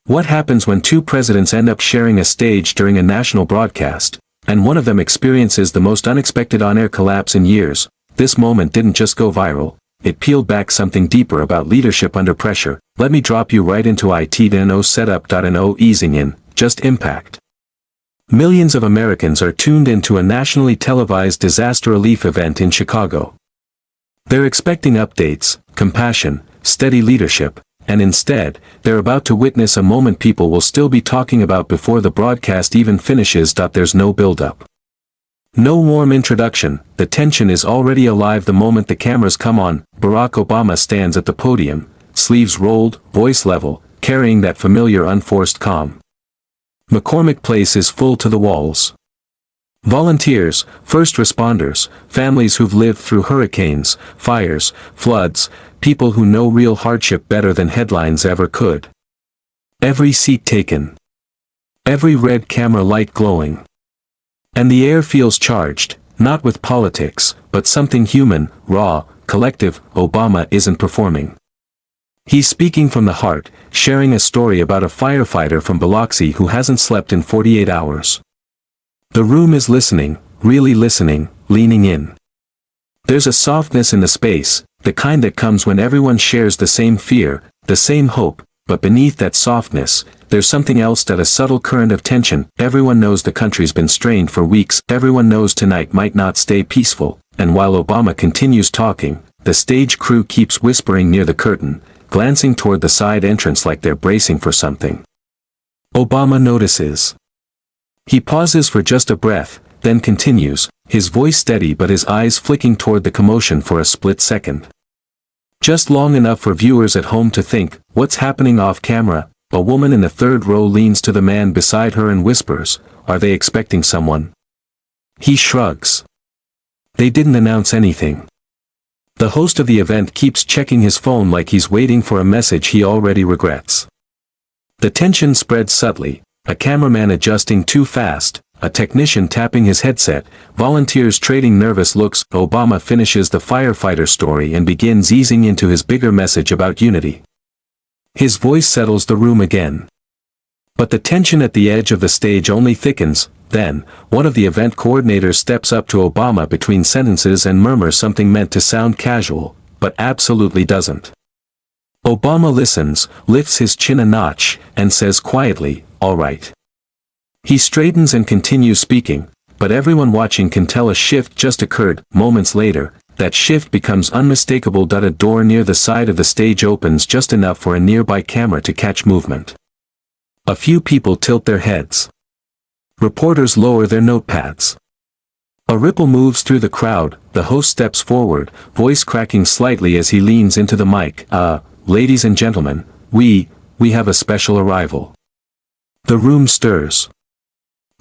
What happens when two presidents end up sharing a stage during a national broadcast, and one of them experiences the most unexpected on-air collapse in years? This moment didn't just go viral, it peeled back something deeper about leadership under pressure. Let me drop you right into it.no setup.no easing in, just impact. Millions of Americans are tuned into a nationally televised disaster relief event in Chicago. They're expecting updates, compassion, steady leadership, and instead, they're about to witness a moment people will still be talking about before the broadcast even finishes. There's no build-up. No warm introduction, the tension is already alive the moment the cameras come on. Barack Obama stands at the podium, sleeves rolled, voice level, carrying that familiar unforced calm. McCormick Place is full to the walls. Volunteers, first responders, families who've lived through hurricanes, fires, floods, people who know real hardship better than headlines ever could. Every seat taken. Every red camera light glowing. And the air feels charged, not with politics, but something human, raw, collective. Obama isn't performing. He's speaking from the heart, sharing a story about a firefighter from Biloxi who hasn't slept in 48 hours. The room is listening, really listening, leaning in. There's a softness in the space, the kind that comes when everyone shares the same fear, the same hope, but beneath that softness, there's something else, that a subtle current of tension. Everyone knows the country's been strained for weeks, everyone knows tonight might not stay peaceful, and while Obama continues talking, the stage crew keeps whispering near the curtain, glancing toward the side entrance like they're bracing for something. Obama notices. He pauses for just a breath, then continues, his voice steady but his eyes flicking toward the commotion for a split second. Just long enough for viewers at home to think, what's happening off camera? A woman in the third row leans to the man beside her and whispers, are they expecting someone? He shrugs. They didn't announce anything. The host of the event keeps checking his phone like he's waiting for a message he already regrets. The tension spreads subtly, a cameraman adjusting too fast, a technician tapping his headset, volunteers trading nervous looks. Obama finishes the firefighter story and begins easing into his bigger message about unity. His voice settles the room again. But the tension at the edge of the stage only thickens. Then, one of the event coordinators steps up to Obama between sentences and murmurs something meant to sound casual, but absolutely doesn't. Obama listens, lifts his chin a notch, and says quietly, all right. He straightens and continues speaking, but everyone watching can tell a shift just occurred. Moments later, that shift becomes unmistakable. A door near the side of the stage opens just enough for a nearby camera to catch movement. A few people tilt their heads. Reporters lower their notepads. A ripple moves through the crowd. The host steps forward, voice cracking slightly as he leans into the mic. Ladies and gentlemen, we have a special arrival. The room stirs.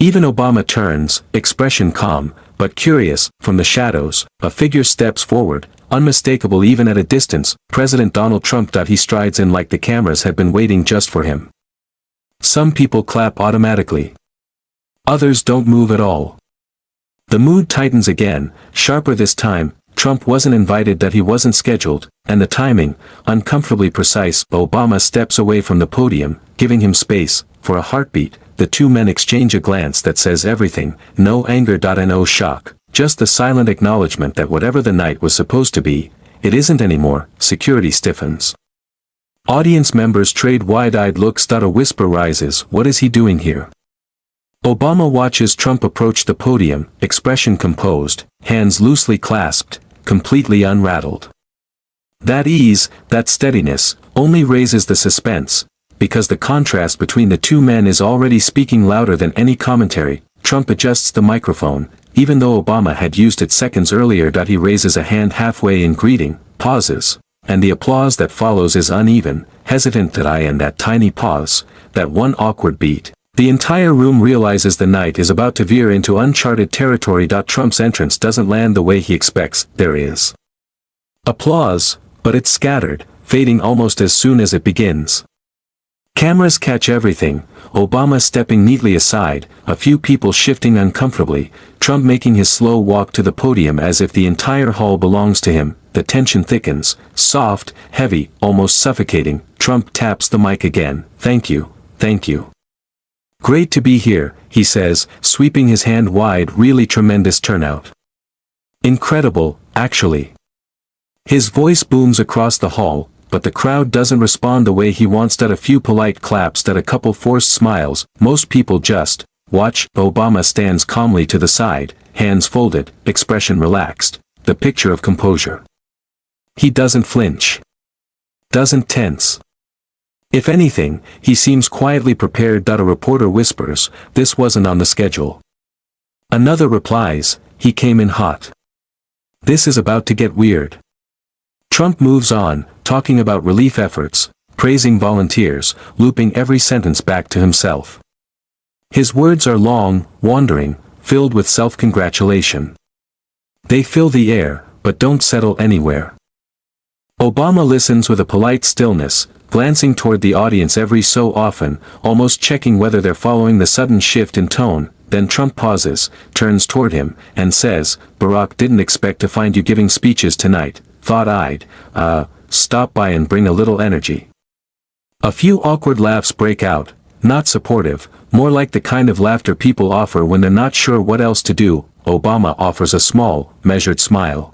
Even Obama turns, expression calm, but curious. From the shadows, a figure steps forward, unmistakable even at a distance, President Donald Trump. He strides in like the cameras had been waiting just for him. Some people clap automatically. Others don't move at all. The mood tightens again, sharper this time. Trump wasn't invited, he wasn't scheduled, and the timing, uncomfortably precise. Obama steps away from the podium, giving him space. For a heartbeat, the two men exchange a glance that says everything. No anger, no shock, just the silent acknowledgement that whatever the night was supposed to be, it isn't anymore. Security stiffens. Audience members trade wide-eyed looks. A whisper rises, what is he doing here? Obama watches Trump approach the podium, expression composed, hands loosely clasped, completely unrattled. That ease, that steadiness, only raises the suspense, because the contrast between the two men is already speaking louder than any commentary. Trump adjusts the microphone, even though Obama had used it seconds earlier. He raises a hand halfway in greeting, pauses, and the applause that follows is uneven, hesitant. And that tiny pause, that one awkward beat, the entire room realizes the night is about to veer into uncharted territory. Trump's entrance doesn't land the way he expects. There is applause, but it's scattered, fading almost as soon as it begins. Cameras catch everything, Obama stepping neatly aside, a few people shifting uncomfortably, Trump making his slow walk to the podium as if the entire hall belongs to him. The tension thickens, soft, heavy, almost suffocating. Trump taps the mic again. Thank you, thank you. Great to be here, he says, sweeping his hand wide. Really tremendous turnout. Incredible, actually. His voice booms across the hall, but the crowd doesn't respond the way he wants. A few polite claps, a couple forced smiles. Most people just watch. Obama stands calmly to the side, hands folded, expression relaxed, the picture of composure. He doesn't flinch. Doesn't tense. If anything, he seems quietly prepared. A reporter whispers, "This wasn't on the schedule." Another replies, "He came in hot. This is about to get weird." Trump moves on, talking about relief efforts, praising volunteers, looping every sentence back to himself. His words are long, wandering, filled with self-congratulation. They fill the air, but don't settle anywhere. Obama listens with a polite stillness, glancing toward the audience every so often, almost checking whether they're following the sudden shift in tone. Then Trump pauses, turns toward him, and says, "Barack, didn't expect to find you giving speeches tonight. Thought I'd, stop by and bring a little energy." A few awkward laughs break out, not supportive, more like the kind of laughter people offer when they're not sure what else to do. Obama offers a small, measured smile.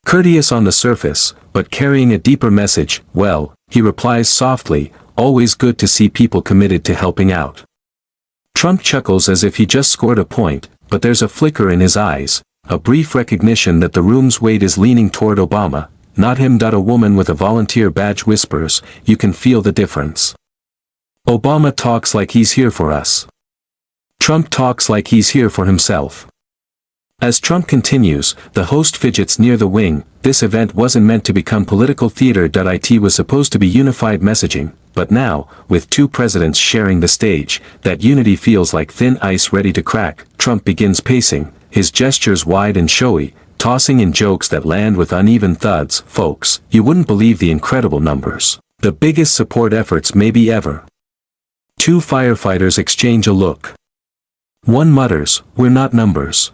Courteous on the surface, but carrying a deeper message. "Well," he replies softly, "always good to see people committed to helping out." Trump chuckles as if he just scored a point, but there's a flicker in his eyes, a brief recognition that the room's weight is leaning toward Obama, not him. A woman with a volunteer badge whispers, "You can feel the difference. Obama talks like he's here for us. Trump talks like he's here for himself." As Trump continues, the host fidgets near the wing. This event wasn't meant to become political theater. It was supposed to be unified messaging, but now, with two presidents sharing the stage, that unity feels like thin ice ready to crack. Trump begins pacing, his gestures wide and showy, tossing in jokes that land with uneven thuds. "Folks, you wouldn't believe the incredible numbers. The biggest support efforts maybe ever." Two firefighters exchange a look. One mutters, "We're not numbers."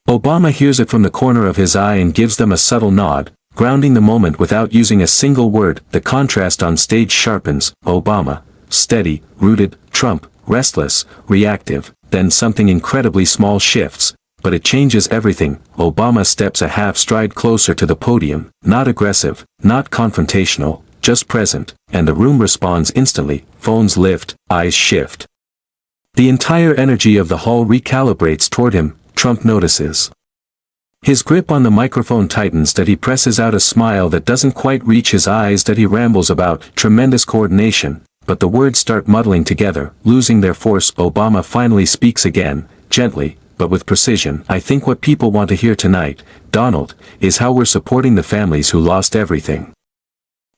Obama hears it from the corner of his eye and gives them a subtle nod, grounding the moment without using a single word. The contrast on stage sharpens. Obama, steady, rooted; Trump, restless, reactive. Then something incredibly small shifts, but it changes everything. Obama steps a half stride closer to the podium, not aggressive, not confrontational, just present, and the room responds instantly. Phones lift, eyes shift. The entire energy of the hall recalibrates toward him. Trump notices. His grip on the microphone tightens. He presses out a smile that doesn't quite reach his eyes. He rambles about tremendous coordination, but the words start muddling together, losing their force. Obama finally speaks again, gently, but with precision. "I think what people want to hear tonight, Donald, is how we're supporting the families who lost everything."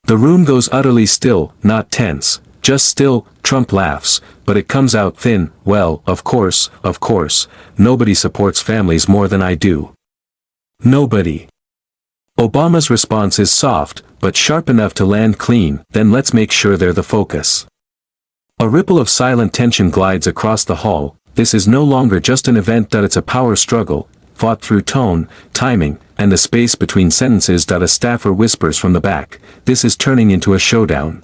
The room goes utterly still, not tense, just still. Trump laughs, but it comes out thin. "Well, of course, nobody supports families more than I do. Nobody." Obama's response is soft, but sharp enough to land clean. "Then let's make sure they're the focus." A ripple of silent tension glides across the hall. This is no longer just an event. It's a power struggle, fought through tone, timing, and the space between sentences. A staffer whispers from the back, "This is turning into a showdown."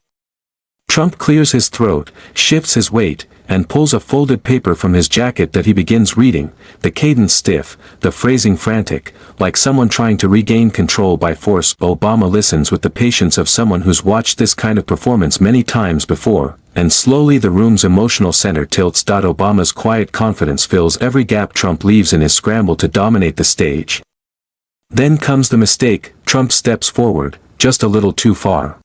Trump clears his throat, shifts his weight, and pulls a folded paper from his jacket. He begins reading, the cadence stiff, the phrasing frantic, like someone trying to regain control by force. Obama listens with the patience of someone who's watched this kind of performance many times before, and slowly the room's emotional center tilts. Obama's quiet confidence fills every gap Trump leaves in his scramble to dominate the stage. Then comes the mistake. Trump steps forward, just a little too far.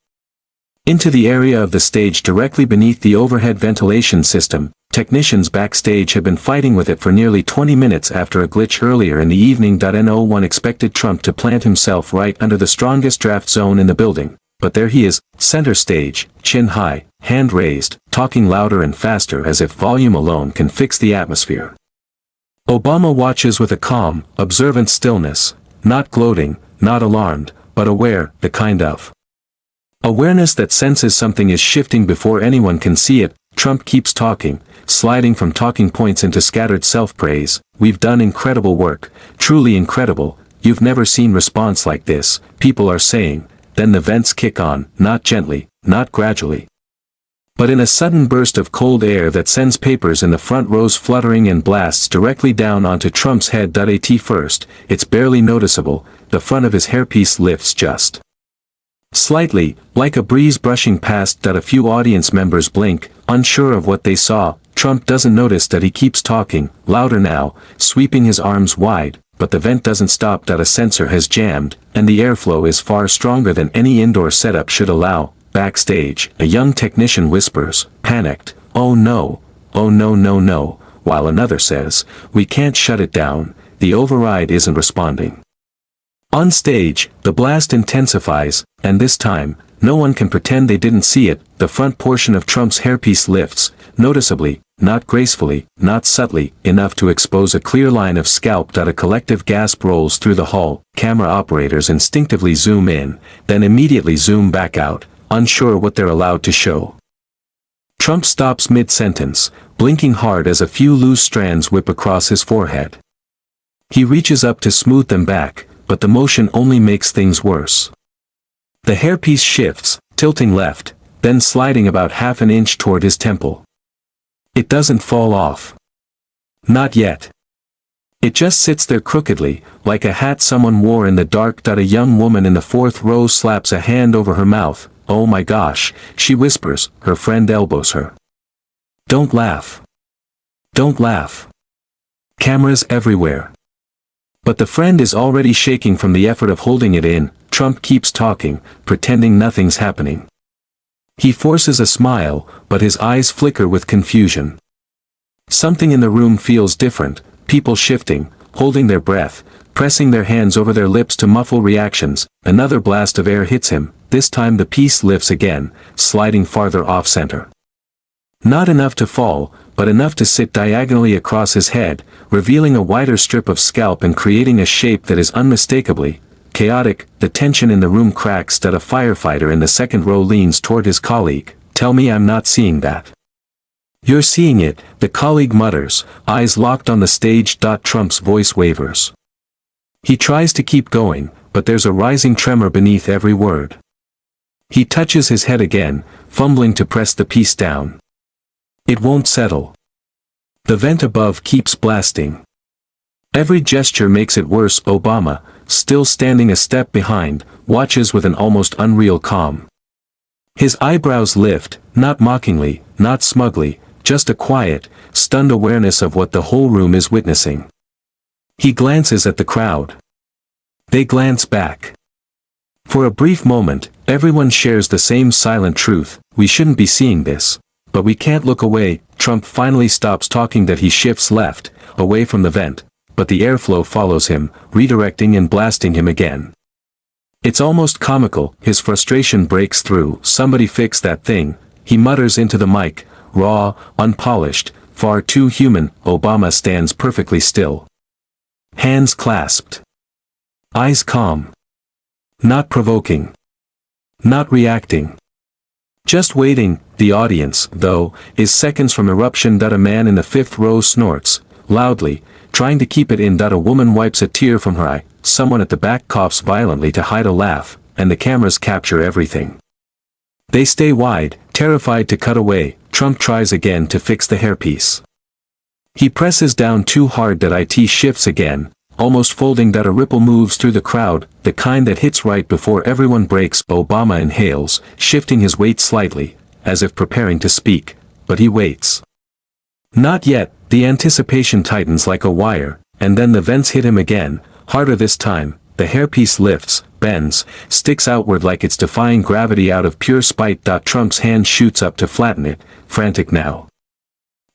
Into the area of the stage directly beneath the overhead ventilation system. Technicians backstage have been fighting with it for nearly 20 minutes after a glitch earlier in the evening. No one expected Trump to plant himself right under the strongest draft zone in the building, but there he is, center stage, chin high, hand raised, talking louder and faster as if volume alone can fix the atmosphere. Obama watches with a calm, observant stillness, not gloating, not alarmed, but aware, the kind of awareness that senses something is shifting before anyone can see it. Trump keeps talking, sliding from talking points into scattered self-praise. "We've done incredible work, truly incredible. You've never seen response like this," people are saying. Then the vents kick on, not gently, not gradually, But in a sudden burst of cold air that sends papers in the front rows fluttering and blasts directly down onto Trump's head. At first, it's barely noticeable, the front of his hairpiece lifts just slightly, like a breeze brushing past. A few audience members blink, unsure of what they saw. Trump doesn't notice that he keeps talking, louder now, sweeping his arms wide, but the vent doesn't stop. A sensor has jammed, and the airflow is far stronger than any indoor setup should allow. Backstage, a young technician whispers, panicked, "Oh no, oh no no no," while another says, "We can't shut it down, the override isn't responding." On stage, the blast intensifies, and this time, no one can pretend they didn't see it. The front portion of Trump's hairpiece lifts, noticeably, not gracefully, not subtly, enough to expose a clear line of scalp. A collective gasp rolls through the hall. Camera operators instinctively zoom in, then immediately zoom back out, unsure what they're allowed to show. Trump stops mid-sentence, blinking hard as a few loose strands whip across his forehead. He reaches up to smooth them back, but the motion only makes things worse. The hairpiece shifts, tilting left, then sliding about half an inch toward his temple. It doesn't fall off. Not yet. It just sits there crookedly, like a hat someone wore in the dark. A young woman in the fourth row slaps a hand over her mouth. "Oh my gosh," she whispers. Her friend elbows her. "Don't laugh. Don't laugh." Cameras everywhere. But the friend is already shaking from the effort of holding it in. Trump keeps talking, pretending nothing's happening. He forces a smile, but his eyes flicker with confusion. Something in the room feels different, people shifting, holding their breath, pressing their hands over their lips to muffle reactions. Another blast of air hits him, this time the piece lifts again, sliding farther off-center. Not enough to fall, but enough to sit diagonally across his head, revealing a wider strip of scalp and creating a shape that is unmistakably chaotic. The tension in the room cracks. A firefighter in the second row leans toward his colleague. "Tell me I'm not seeing that." "You're seeing it," the colleague mutters, eyes locked on the stage. Trump's voice wavers. He tries to keep going, but there's a rising tremor beneath every word. He touches his head again, fumbling to press the piece down. It won't settle. The vent above keeps blasting. Every gesture makes it worse. Obama, still standing a step behind, watches with an almost unreal calm. His eyebrows lift, not mockingly, not smugly, just a quiet, stunned awareness of what the whole room is witnessing. He glances at the crowd. They glance back. For a brief moment, everyone shares the same silent truth: we shouldn't be seeing this. But we can't look away. Trump finally stops talking. He shifts left, away from the vent, but the airflow follows him, redirecting and blasting him again. It's almost comical. His frustration breaks through. "Somebody fix that thing," he mutters into the mic, raw, unpolished, far too human. Obama stands perfectly still. Hands clasped. Eyes calm. Not provoking. Not reacting. Just waiting. The audience, though, is seconds from eruption. A man in the fifth row snorts, loudly, trying to keep it in. A woman wipes a tear from her eye, someone at the back coughs violently to hide a laugh, and the cameras capture everything. They stay wide, terrified to cut away. Trump tries again to fix the hairpiece. He presses down too hard. It shifts again, almost folding. A ripple moves through the crowd, the kind that hits right before everyone breaks. Obama inhales, shifting his weight slightly, as if preparing to speak, but he waits. Not yet. The anticipation tightens like a wire, and then the vents hit him again, harder this time. The hairpiece lifts, bends, sticks outward like it's defying gravity out of pure spite. Trump's hand shoots up to flatten it, frantic now.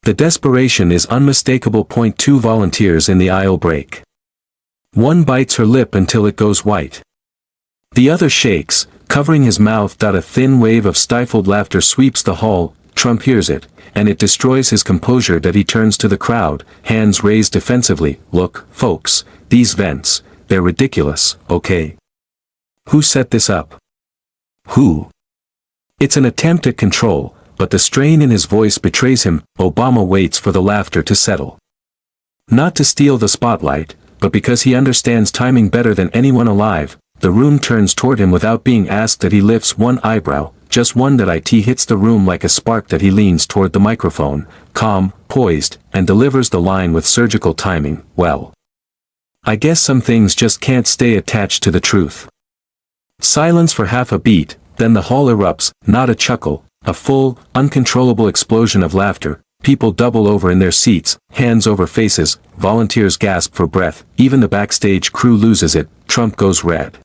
The desperation is unmistakable. Two volunteers in the aisle break. One bites her lip until it goes white. The other shakes, covering his mouth. A thin wave of stifled laughter sweeps the hall. Trump hears it, and it destroys his composure. He turns to the crowd, hands raised defensively. "Look, folks, these vents, they're ridiculous, okay? Who set this up? Who?" It's an attempt at control, but the strain in his voice betrays him. Obama waits for the laughter to settle. Not to steal the spotlight, but because he understands timing better than anyone alive. the room turns toward him without being asked that he lifts one eyebrow, just one that it hits the room like a spark that he leans toward the microphone, calm, poised, and delivers the line with surgical timing. Well, I guess some things just can't stay attached to the truth. Silence for half a beat, then the hall erupts, not a chuckle, a full, uncontrollable explosion of laughter. People double over in their seats, hands over faces, volunteers gasp for breath, even the backstage crew loses it. Trump goes red.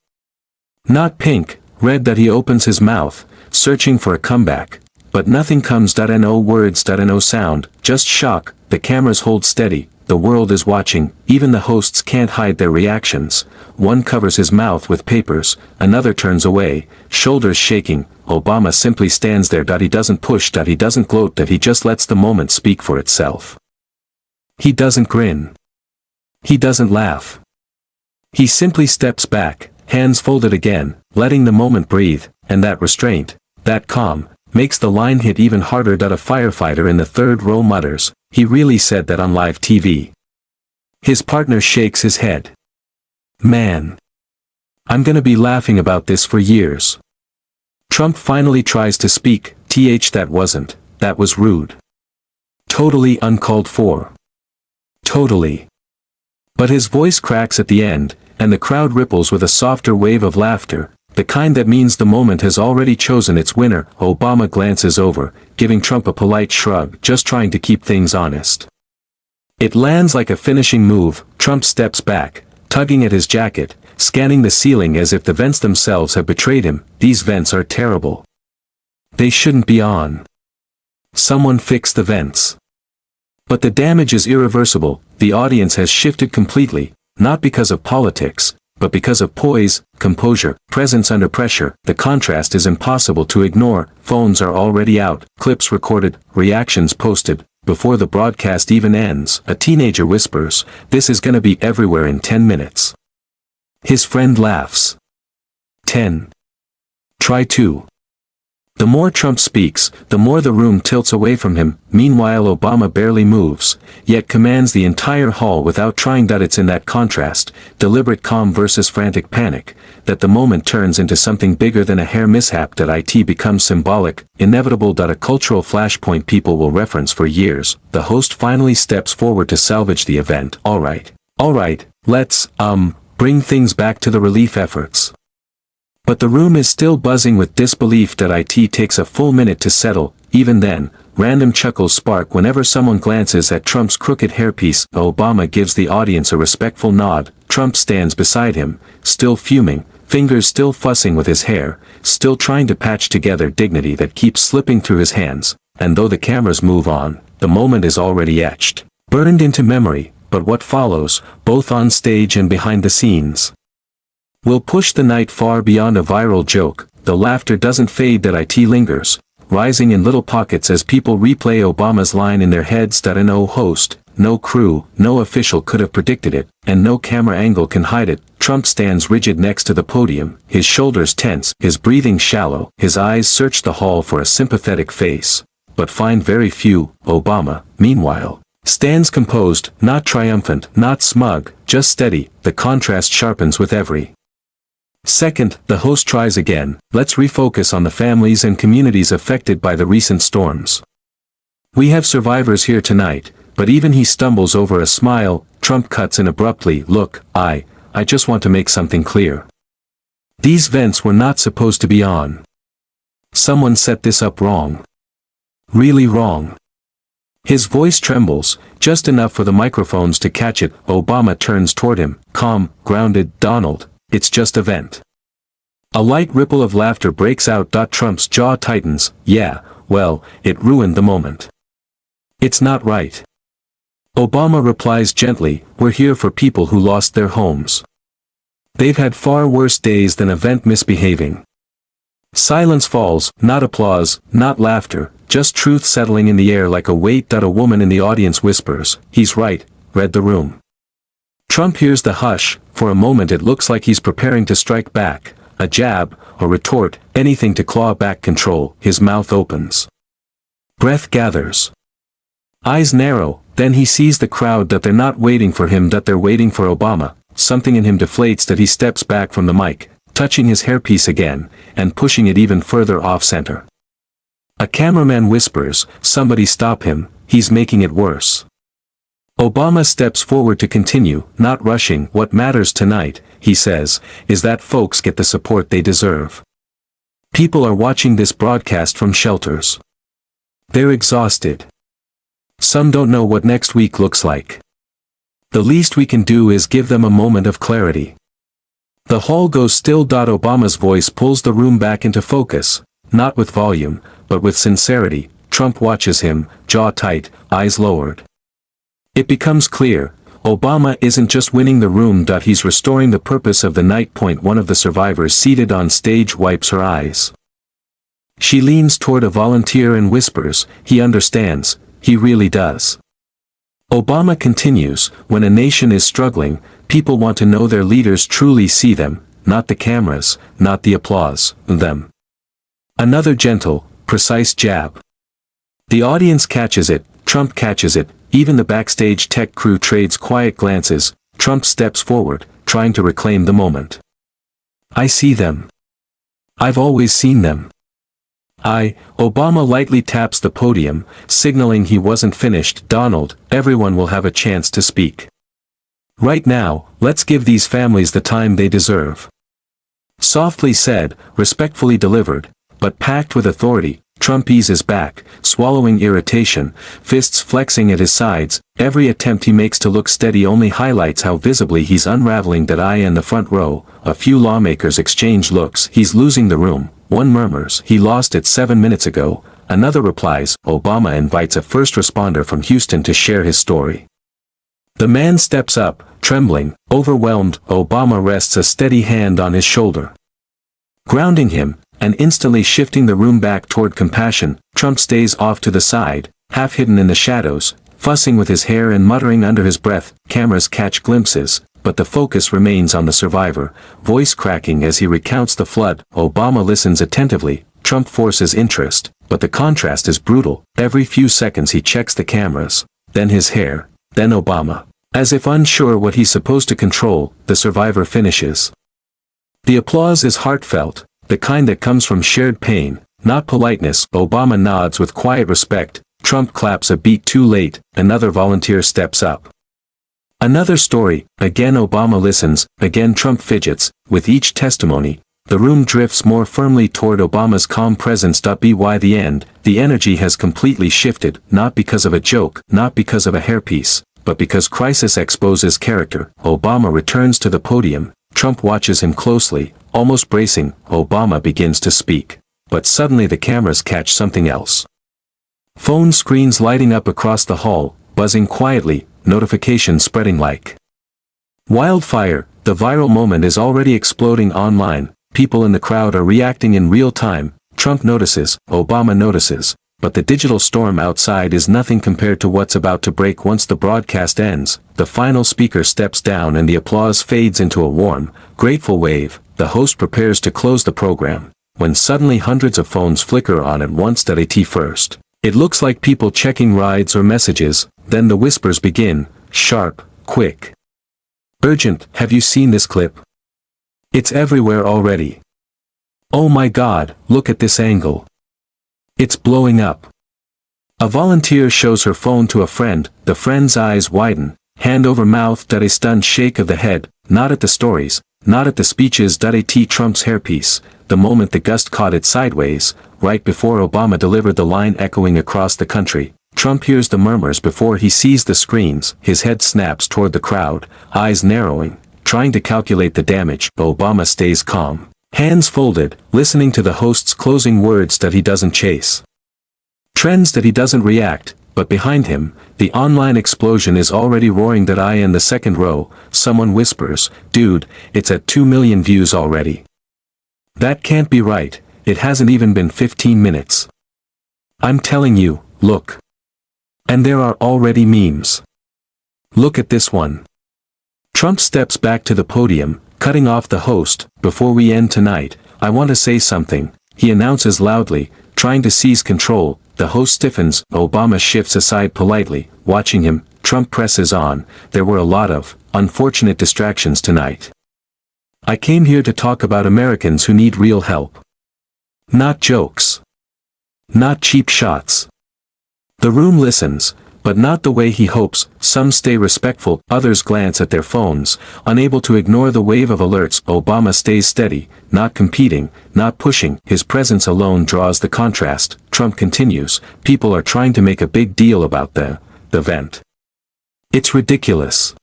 Not pink, red that he opens his mouth, searching for a comeback. But nothing comes. No words, no sound, just shock. The cameras hold steady, the world is watching, even the hosts can't hide their reactions. One covers his mouth with papers, another turns away, shoulders shaking. Obama simply stands there. He doesn't push, he doesn't gloat, he just lets the moment speak for itself. He doesn't grin. He doesn't laugh. He simply steps back, hands folded again, letting the moment breathe, and that restraint, that calm, makes the line hit even harder. A firefighter in the third row mutters, "He really said that on live TV." His partner shakes his head. "Man. I'm gonna be laughing about this for years." Trump finally tries to speak. That was rude. Totally uncalled for. Totally. But his voice cracks at the end, and the crowd ripples with a softer wave of laughter, the kind that means the moment has already chosen its winner. Obama glances over, giving Trump a polite shrug, just trying to keep things honest. It lands like a finishing move. Trump steps back, tugging at his jacket, scanning the ceiling as if the vents themselves have betrayed him. These vents are terrible. They shouldn't be on. Someone fix the vents. But the damage is irreversible. The audience has shifted completely, not because of politics, but because of poise, composure, presence under pressure. The contrast is impossible to ignore. Phones are already out, clips recorded, reactions posted. Before the broadcast even ends, a teenager whispers, "This is gonna be everywhere in 10 minutes. His friend laughs. 10. Try 2. The more Trump speaks, the more the room tilts away from him. Meanwhile, Obama barely moves, yet commands the entire hall without trying. It's in that contrast, deliberate calm versus frantic panic, that the moment turns into something bigger than a hair mishap. It becomes symbolic, inevitable. A cultural flashpoint people will reference for years. The host finally steps forward to salvage the event. All right, let's, bring things back to the relief efforts. But the room is still buzzing with disbelief. It takes a full minute to settle. Even then, random chuckles spark whenever someone glances at Trump's crooked hairpiece. Obama gives the audience a respectful nod. Trump stands beside him, still fuming, fingers still fussing with his hair, still trying to patch together dignity that keeps slipping through his hands. And though the cameras move on, the moment is already etched, burned into memory. But what follows, both on stage and behind the scenes, will push the night far beyond a viral joke. The laughter doesn't fade. It lingers, rising in little pockets as people replay Obama's line in their heads. No host, no crew, no official could have predicted it, and no camera angle can hide it. Trump stands rigid next to the podium, his shoulders tense, his breathing shallow, his eyes search the hall for a sympathetic face, but find very few. Obama, meanwhile, stands composed, not triumphant, not smug, just steady. The contrast sharpens with every second. The host tries again, "Let's refocus on the families and communities affected by the recent storms. We have survivors here tonight." But even he stumbles over a smile. Trump cuts in abruptly, "Look, I just want to make something clear. These vents were not supposed to be on. Someone set this up wrong. Really wrong." His voice trembles, just enough for the microphones to catch it. Obama turns toward him, calm, grounded. "Donald, it's just a vent." A light ripple of laughter breaks out. Trump's jaw tightens. "Yeah, well, it ruined the moment. It's not right." Obama replies gently, "We're here for people who lost their homes. They've had far worse days than a vent misbehaving." Silence falls, not applause, not laughter, just truth settling in the air like a weight. A woman in the audience whispers, "He's right," read the room. Trump hears the hush. For a moment it looks like he's preparing to strike back, a jab, a retort, anything to claw back control. His mouth opens. Breath gathers. Eyes narrow, then he sees the crowd. They're not waiting for him. They're waiting for Obama. Something in him deflates. He steps back from the mic, touching his hairpiece again, and pushing it even further off-center. A cameraman whispers, "Somebody stop him, he's making it worse." Obama steps forward to continue, not rushing. "What matters tonight," he says, "is that folks get the support they deserve. People are watching this broadcast from shelters. They're exhausted. Some don't know what next week looks like. The least we can do is give them a moment of clarity." The hall goes still. Obama's voice pulls the room back into focus, not with volume, but with sincerity. Trump watches him, jaw tight, eyes lowered. It becomes clear, Obama isn't just winning the room. He's restoring the purpose of the night. One of the survivors seated on stage wipes her eyes. She leans toward a volunteer and whispers, "He understands, he really does." Obama continues, "When a nation is struggling, people want to know their leaders truly see them, not the cameras, not the applause, them." Another gentle, precise jab. The audience catches it, Trump catches it, even the backstage tech crew trades quiet glances. Trump steps forward, trying to reclaim the moment. "I see them. I've always seen them." Obama lightly taps the podium, signaling he wasn't finished. "Donald, everyone will have a chance to speak. Right now, let's give these families the time they deserve." Softly said, respectfully delivered, but packed with authority. Trump eases back, swallowing irritation, fists flexing at his sides. Every attempt he makes to look steady only highlights how visibly he's unraveling. That eye in the front row. A few lawmakers exchange looks. He's losing the room. One murmurs, "He lost it 7 minutes ago." Another replies, Obama invites a first responder from Houston to share his story. The man steps up, trembling, overwhelmed. Obama rests a steady hand on his shoulder, grounding him, and instantly shifting the room back toward compassion. Trump stays off to the side, half hidden in the shadows, fussing with his hair and muttering under his breath. Cameras catch glimpses, but the focus remains on the survivor, voice cracking as he recounts the flood. Obama listens attentively. Trump forces interest, but the contrast is brutal. Every few seconds he checks the cameras, then his hair, then Obama. As if unsure what he's supposed to control, the survivor finishes. The applause is heartfelt, the kind that comes from shared pain, not politeness. Obama nods with quiet respect. Trump claps a beat too late. Another volunteer steps up. Another story. Again Obama listens, again Trump fidgets. With each testimony, the room drifts more firmly toward Obama's calm presence. By the end, the energy has completely shifted, not because of a joke, not because of a hairpiece, but because crisis exposes character. Obama returns to the podium. Trump watches him closely, almost bracing. Obama begins to speak. But suddenly the cameras catch something else. Phone screens lighting up across the hall, buzzing quietly, notifications spreading like wildfire. The viral moment is already exploding online. People in the crowd are reacting in real time. Trump notices, Obama notices, but the digital storm outside is nothing compared to what's about to break once the broadcast ends. The final speaker steps down and the applause fades into a warm, grateful wave. The host prepares to close the program, when suddenly hundreds of phones flicker on at once. At first, it looks like people checking rides or messages, then the whispers begin, sharp, quick, urgent. "Have you seen this clip? It's everywhere already. Oh my God, look at this angle. It's blowing up." A volunteer shows her phone to a friend. The friend's eyes widen, hand over mouth. A stunned shake of the head, not at the stories, not at the speeches. Trump's hairpiece. The moment the gust caught it sideways, right before Obama delivered the line echoing across the country. Trump hears the murmurs before he sees the screens. His head snaps toward the crowd, eyes narrowing, trying to calculate the damage. Obama stays calm, hands folded, listening to the host's closing words. That he doesn't chase trends, that he doesn't react. But behind him, the online explosion is already roaring. That in the second row, someone whispers, "Dude, it's at 2 million views already. That can't be right, it hasn't even been 15 minutes. I'm telling you, look. And there are already memes. Look at this one." Trump steps back to the podium, cutting off the host. "Before we end tonight, I want to say something," he announces loudly, trying to seize control. The host stiffens. Obama shifts aside politely, watching him. Trump presses on. "There were a lot of unfortunate distractions tonight. I came here to talk about Americans who need real help. Not jokes. Not cheap shots. The room listens, but not the way he hopes. Some stay respectful, others glance at their phones, unable to ignore the wave of alerts. Obama stays steady, not competing, not pushing. His presence alone draws the contrast. Trump continues, people are trying to make a big deal about the vent. It's ridiculous.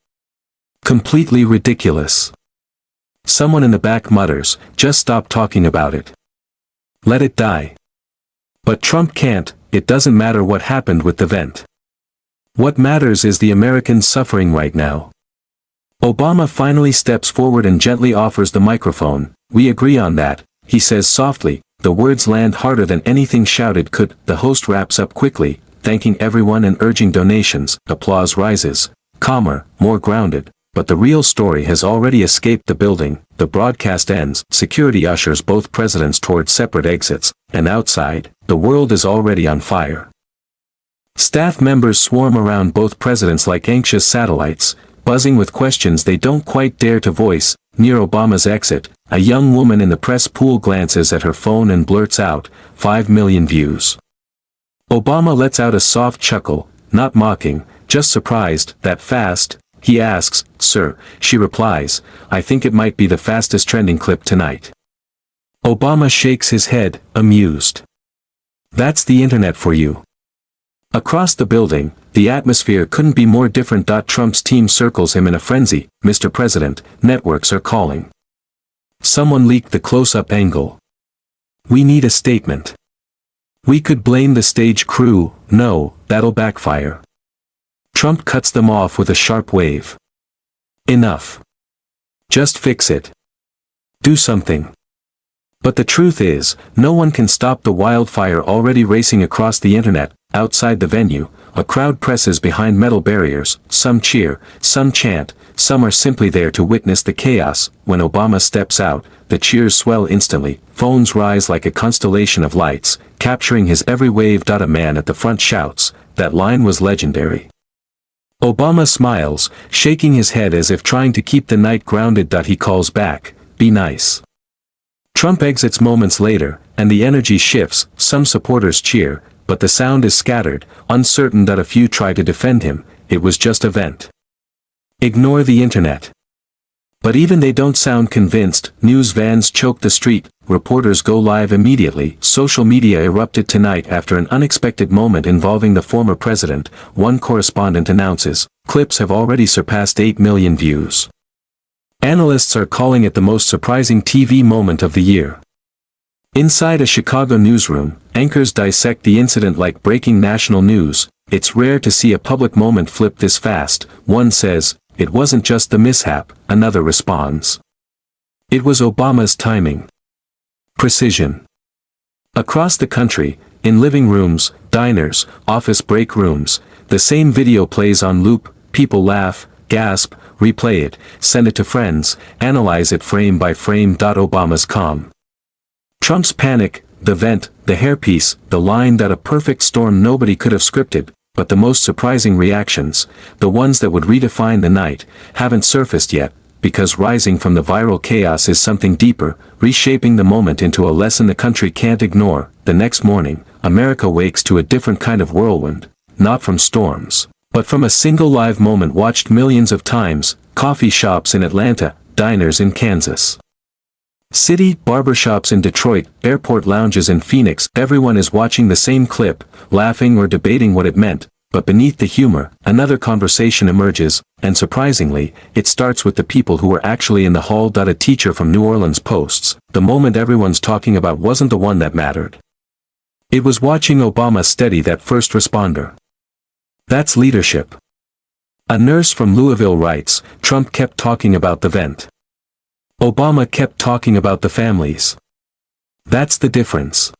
Completely ridiculous. Someone in the back mutters, just stop talking about it. Let it die. But Trump can't. It doesn't matter what happened with the vent. What matters is the Americans suffering right now. Obama finally steps forward and gently offers the microphone. We agree on that, he says softly. The words land harder than anything shouted could. The host wraps up quickly, thanking everyone and urging donations. Applause rises, calmer, more grounded. But the real story has already escaped the building. The broadcast ends. Security ushers both presidents toward separate exits, and outside, the world is already on fire. Staff members swarm around both presidents like anxious satellites, buzzing with questions they don't quite dare to voice. Near Obama's exit, a young woman in the press pool glances at her phone and blurts out, 5 million views. Obama lets out a soft chuckle, not mocking, just surprised. That fast? He asks. Sir, she replies, I think it might be the fastest trending clip tonight. Obama shakes his head, amused. That's the internet for you. Across the building, the atmosphere couldn't be more different. Trump's team circles him in a frenzy. Mr. President, networks are calling. Someone leaked the close-up angle. We need a statement. We could blame the stage crew. No, that'll backfire. Trump cuts them off with a sharp wave. Enough. Just fix it. Do something. But the truth is, no one can stop the wildfire already racing across the internet. Outside the venue, a crowd presses behind metal barriers. Some cheer, some chant, some are simply there to witness the chaos. When Obama steps out, the cheers swell instantly. Phones rise like a constellation of lights, capturing his every wave. A man at the front shouts, that line was legendary. Obama smiles, shaking his head as if trying to keep the night grounded. He calls back, be nice. Trump exits moments later, and the energy shifts. Some supporters cheer, but the sound is scattered, uncertain. A few try to defend him. It was just a vent. Ignore the internet. But even they don't sound convinced. News vans choke the street, reporters go live immediately. Social media erupted tonight after an unexpected moment involving the former president. One correspondent announces, clips have already surpassed 8 million views. Analysts are calling it the most surprising TV moment of the year. Inside a Chicago newsroom, anchors dissect the incident like breaking national news. It's rare to see a public moment flip this fast. One says, it wasn't just the mishap. Another responds, it was Obama's timing. Precision. Across the country, in living rooms, diners, office break rooms, the same video plays on loop. People laugh, gasp, replay it, send it to friends, analyze it frame by frame. Obama's calm. Trump's panic, the vent, the hairpiece, the line. A perfect storm nobody could have scripted. But the most surprising reactions, the ones that would redefine the night, haven't surfaced yet, because rising from the viral chaos is something deeper, reshaping the moment into a lesson the country can't ignore. The next morning, America wakes to a different kind of whirlwind, not from storms, but from a single live moment watched millions of times. Coffee shops in Atlanta, diners in Kansas City, barbershops in Detroit, airport lounges in Phoenix. Everyone is watching the same clip, laughing or debating what it meant, but beneath the humor, another conversation emerges, and surprisingly, it starts with the people who were actually in the hall. A teacher from New Orleans posts, the moment everyone's talking about wasn't the one that mattered. It was watching Obama steady that first responder. That's leadership. A nurse from Louisville writes, Trump kept talking about the vent. Obama kept talking about the families. That's the difference.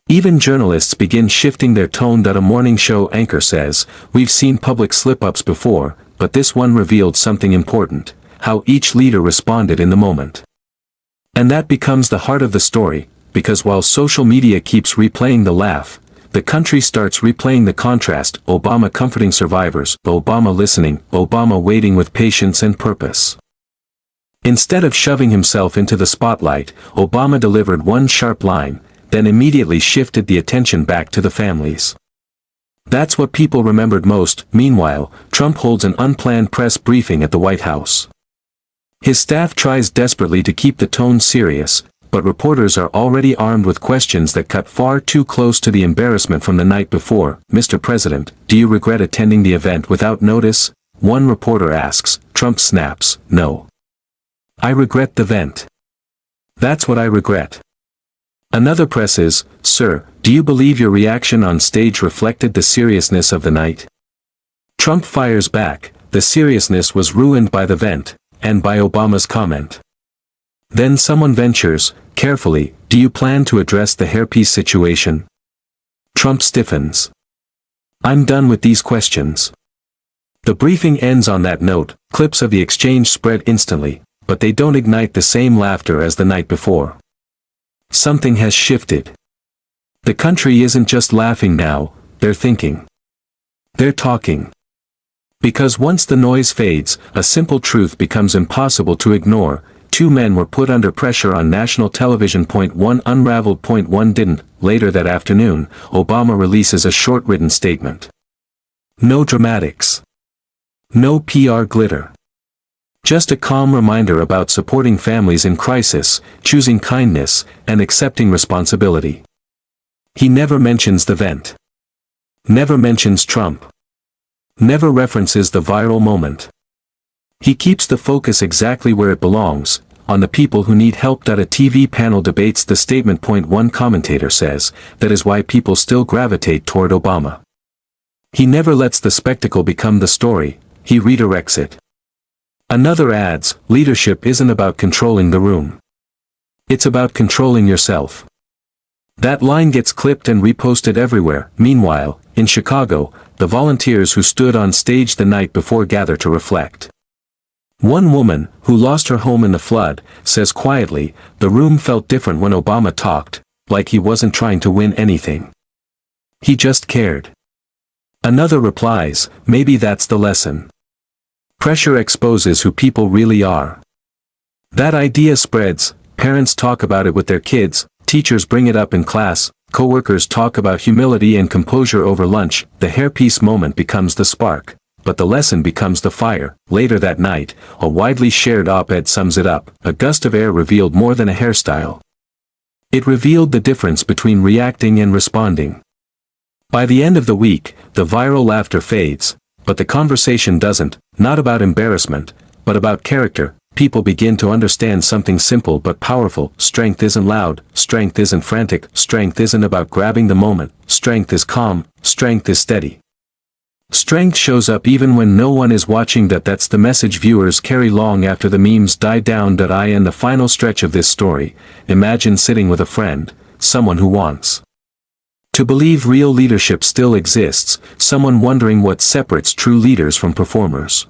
Even journalists begin shifting their tone. A morning show anchor says, we've seen public slip-ups before, but this one revealed something important, how each leader responded in the moment. And that becomes the heart of the story, because while social media keeps replaying the laugh, the country starts replaying the contrast. Obama comforting survivors, Obama listening, Obama waiting with patience and purpose. Instead of shoving himself into the spotlight, Obama delivered one sharp line, then immediately shifted the attention back to the families. That's what people remembered most. Meanwhile, Trump holds an unplanned press briefing at the White House. His staff tries desperately to keep the tone serious, but reporters are already armed with questions that cut far too close to the embarrassment from the night before. "Mr. President, do you regret attending the event without notice?" one reporter asks. Trump snaps, "No. I regret the event. That's what I regret." Another presses, "Sir, do you believe your reaction on stage reflected the seriousness of the night?" Trump fires back, "The seriousness was ruined by the event, and by Obama's comment." Then someone ventures, carefully, "Do you plan to address the hairpiece situation?" Trump stiffens. "I'm done with these questions." The briefing ends on that note. Clips of the exchange spread instantly, but they don't ignite the same laughter as the night before. Something has shifted. The country isn't just laughing now, they're thinking. They're talking. Because once the noise fades, a simple truth becomes impossible to ignore. Two men were put under pressure on national television. One unraveled. One didn't. Later that afternoon, Obama releases a short written statement. No dramatics. No PR glitter. Just a calm reminder about supporting families in crisis, choosing kindness, and accepting responsibility. He never mentions the event. Never mentions Trump. Never references the viral moment. He keeps the focus exactly where it belongs, on the people who need help. A TV panel debates the statement. One commentator says, "That is why people still gravitate toward Obama." He never lets the spectacle become the story, he redirects it. Another adds, "Leadership isn't about controlling the room. It's about controlling yourself." That line gets clipped and reposted everywhere. Meanwhile, in Chicago, the volunteers who stood on stage the night before gather to reflect. One woman, who lost her home in the flood, says quietly, "The room felt different when Obama talked, like he wasn't trying to win anything. He just cared." Another replies, "Maybe that's the lesson. Pressure exposes who people really are." That idea spreads. Parents talk about it with their kids, teachers bring it up in class, coworkers talk about humility and composure over lunch. The hairpiece moment becomes the spark, but the lesson becomes the fire. Later that night, a widely shared op-ed sums it up. A gust of air revealed more than a hairstyle. It revealed the difference between reacting and responding. By the end of the week, the viral laughter fades, but the conversation doesn't, not about embarrassment, but about character. People begin to understand something simple but powerful. Strength isn't loud, strength isn't frantic, strength isn't about grabbing the moment, strength is calm, strength is steady. Strength shows up even when no one is watching. That's the message viewers carry long after the memes die down. I end the final stretch of this story. Imagine sitting with a friend, someone who wants to believe real leadership still exists, someone wondering what separates true leaders from performers.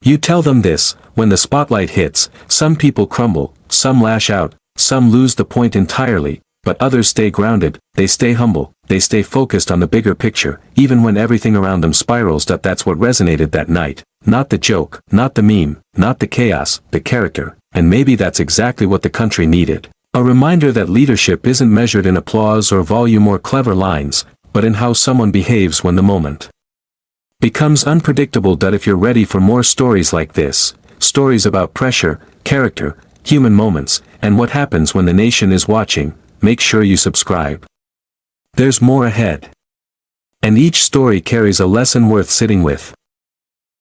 You tell them this, when the spotlight hits, some people crumble, some lash out, some lose the point entirely, but others stay grounded, they stay humble, they stay focused on the bigger picture, even when everything around them spirals. That's what resonated that night. Not the joke, not the meme, not the chaos, the character, and maybe that's exactly what the country needed. A reminder that leadership isn't measured in applause or volume or clever lines, but in how someone behaves when the moment becomes unpredictable. If you're ready for more stories like this, stories about pressure, character, human moments, and what happens when the nation is watching, make sure you subscribe. There's more ahead. And each story carries a lesson worth sitting with.